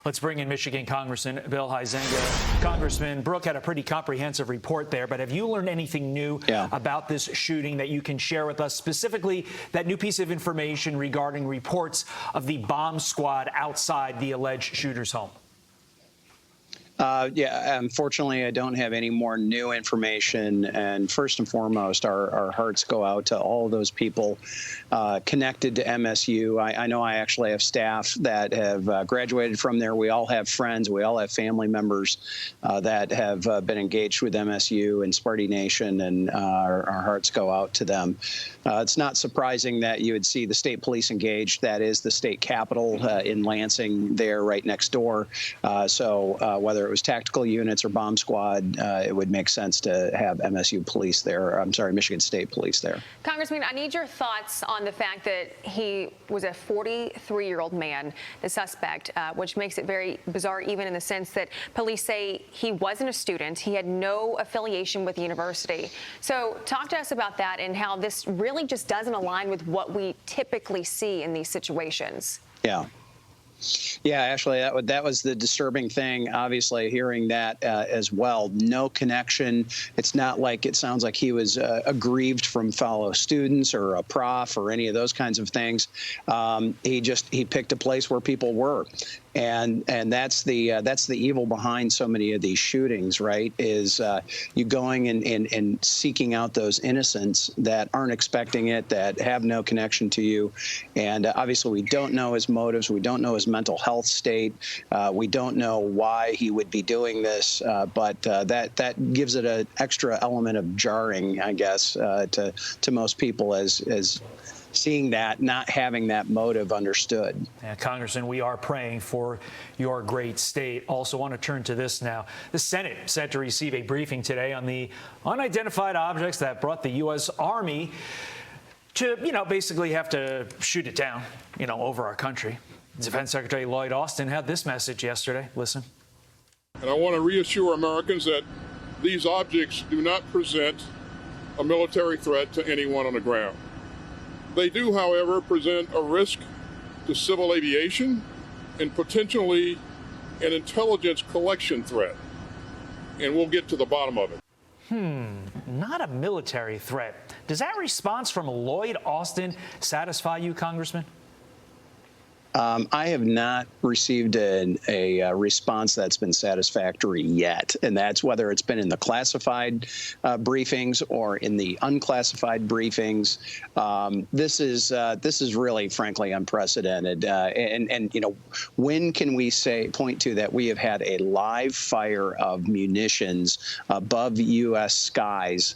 Let's bring in Michigan Congressman Bill Huizenga. Congressman, Brooke had a pretty comprehensive report there, but have you learned anything new about this shooting that you can share with us, specifically that new piece of information regarding reports of the bomb squad outside the alleged shooter's home? Unfortunately, I don't have any more new information. And first and foremost, our hearts go out to all of those people connected to MSU. I know I actually have staff that have graduated from there. We all have friends. We all have family members that have been engaged with MSU and Sparty Nation, and our hearts go out to them. It's not surprising that you would see the state police engaged. That is the state capitol in Lansing there right next door. So whether it was tactical units or bomb squad, it would make sense to have MSU police there. I'm sorry, Michigan State Police there. Congressman, I need your thoughts on the fact that he was a 43-year-old man, the suspect, which makes it very bizarre, even in the sense that police say he wasn't a student. He had no affiliation with the university. So talk to us about that and how this really just doesn't align with what we typically see in these situations. Yeah, actually, that was the disturbing thing, obviously, hearing that as well. No connection. It's not like it sounds like he was aggrieved from fellow students or a prof or any of those kinds of things. He picked a place where people were. And that's the evil behind so many of these shootings, right? Is you going and seeking out those innocents that aren't expecting it, that have no connection to you. And obviously, we don't know his motives. We don't know his mental health state. We don't know why he would be doing this. But that gives it an extra element of jarring, I guess, to most people as seeing that, not having that motive understood. Yeah, Congressman, we are praying for your great state. Also want to turn to this now. The Senate set to receive a briefing today on the unidentified objects that brought the U.S. Army to, basically have to shoot it down, over our country. Defense Secretary Lloyd Austin had this message yesterday. Listen. And I want to reassure Americans that these objects do not present a military threat to anyone on the ground. They do, however, present a risk to civil aviation and potentially an intelligence collection threat. And we'll get to the bottom of it. Not a military threat. Does that response from Lloyd Austin satisfy you, Congressman? I have not received a response that's been satisfactory yet, and that's whether it's been in the classified briefings or in the unclassified briefings. This is really, frankly, unprecedented. And when can we point to that we have had a live fire of munitions above U.S. skies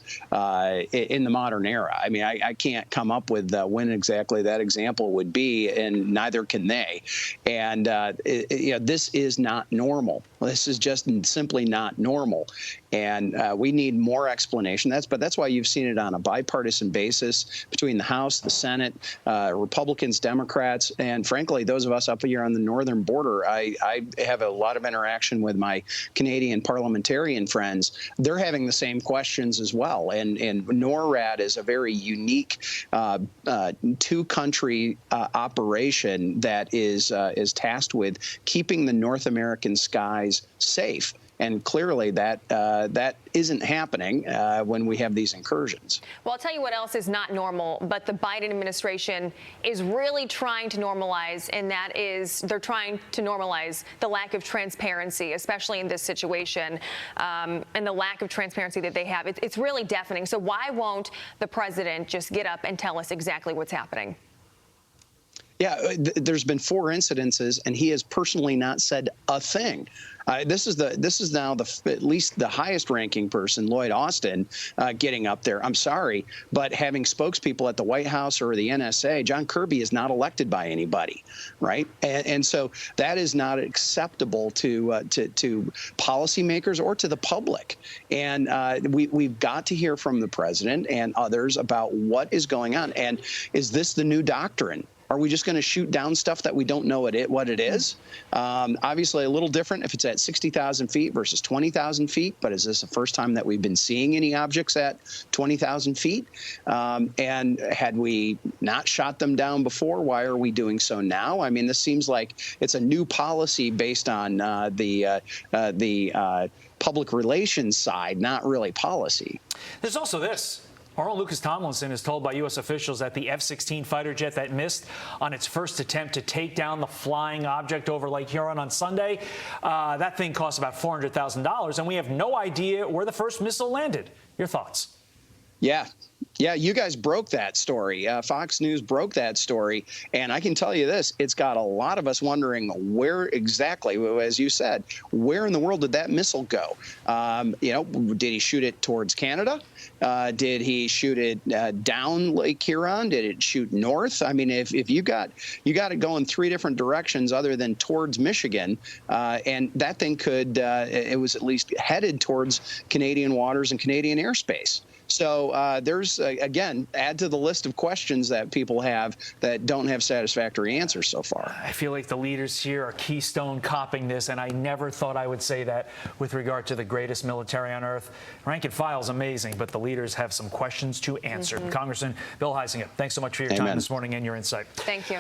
in the modern era? I mean, I can't come up with when exactly that example would be, and neither can they. And this is not normal. This is just simply not normal. And we need more explanation. That's why you've seen it on a bipartisan basis between the House, the Senate, Republicans, Democrats, and frankly, those of us up here on the northern border. I have a lot of interaction with my Canadian parliamentarian friends. They're having the same questions as well. And NORAD is a very unique two-country operation that is tasked with keeping the North American skies safe. And clearly that isn't happening when we have these incursions. Well, I'll tell you what else is not normal, but the Biden administration is really trying to normalize, and that is they're trying to normalize the lack of transparency, especially in this situation, and the lack of transparency that they have. It's really deafening. So why won't the president just get up and tell us exactly what's happening? Yeah, there's been 4 incidences, and he has personally not said a thing. This is now at least the highest ranking person, Lloyd Austin, getting up there. I'm sorry, but having spokespeople at the White House or the NSA, John Kirby is not elected by anybody, right? And so that is not acceptable to policymakers or to the public. And we've got to hear from the president and others about what is going on. And is this the new doctrine? Are we just going to shoot down stuff that we don't know what it is? Obviously, a little different if it's at 60,000 feet versus 20,000 feet. But is this the first time that we've been seeing any objects at 20,000 feet? And had we not shot them down before, why are we doing so now? I mean, this seems like it's a new policy based on the public relations side, not really policy. There's also this. Arnold Lucas Tomlinson is told by U.S. officials that the F-16 fighter jet that missed on its first attempt to take down the flying object over Lake Huron on Sunday, that thing cost about $400,000, and we have no idea where the first missile landed. Your thoughts? Yeah, you guys broke that story. Fox News broke that story. And I can tell you this, it's got a lot of us wondering where exactly, as you said, where in the world did that missile go? Did he shoot it towards Canada? Did he shoot it down Lake Huron? Did it shoot north? I mean, if you got it going 3 different directions other than towards Michigan, and that thing it was at least headed towards Canadian waters and Canadian airspace. So there's, again, add to the list of questions that people have that don't have satisfactory answers so far. I feel like the leaders here are keystone copping this, and I never thought I would say that with regard to the greatest military on earth. Rank and file is amazing, but the leaders have some questions to answer. Congressman Bill Huizenga, thanks so much for your time this morning and your insight. Thank you.